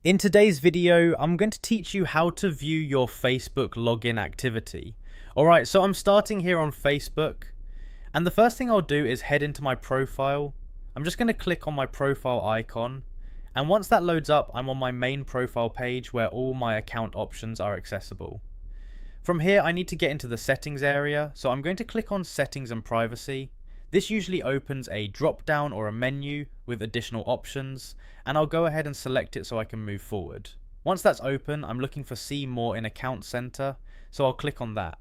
In today's video, I'm going to teach you how to view your Facebook login activity. Alright, so I'm starting here on Facebook, and the first thing I'll do is head into my profile. I'm just going to click on my profile icon, and once that loads up, I'm on my main profile page where all my account options are accessible. From here, I need to get into the settings area, so I'm going to click on settings and privacy. This usually opens a drop down or a menu with additional options, and I'll go ahead and select it so I can move forward. Once that's open, I'm looking for see more in account center, so I'll click on that.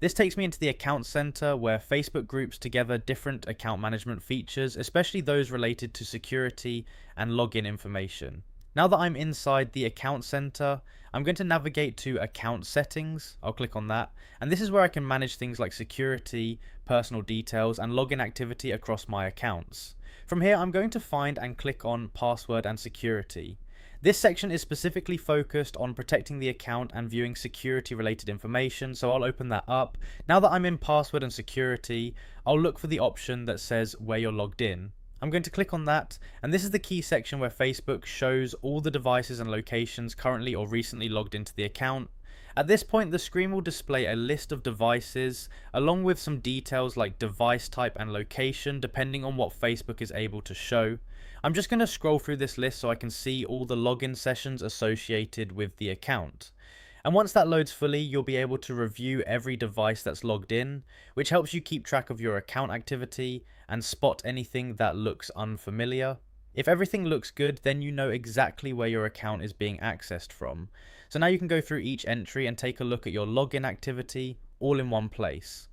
This takes me into the account center where Facebook groups together different account management features, especially those related to security and login information. Now that I'm inside the account center, I'm going to navigate to account settings. I'll click on that, and this is where I can manage things like security, personal details, and login activity across my accounts. From here, I'm going to find and click on password and security. This section is specifically focused on protecting the account and viewing security related information, so I'll open that up. Now that I'm in password and security, I'll look for the option that says where you're logged in. I'm going to click on that, and this is the key section where Facebook shows all the devices and locations currently or recently logged into the account. At this point, the screen will display a list of devices along with some details like device type and location depending on what Facebook is able to show. I'm just going to scroll through this list so I can see all the login sessions associated with the account. And once that loads fully, you'll be able to review every device that's logged in, which helps you keep track of your account activity and spot anything that looks unfamiliar. If everything looks good, then you know exactly where your account is being accessed from. So now you can go through each entry and take a look at your login activity all in one place.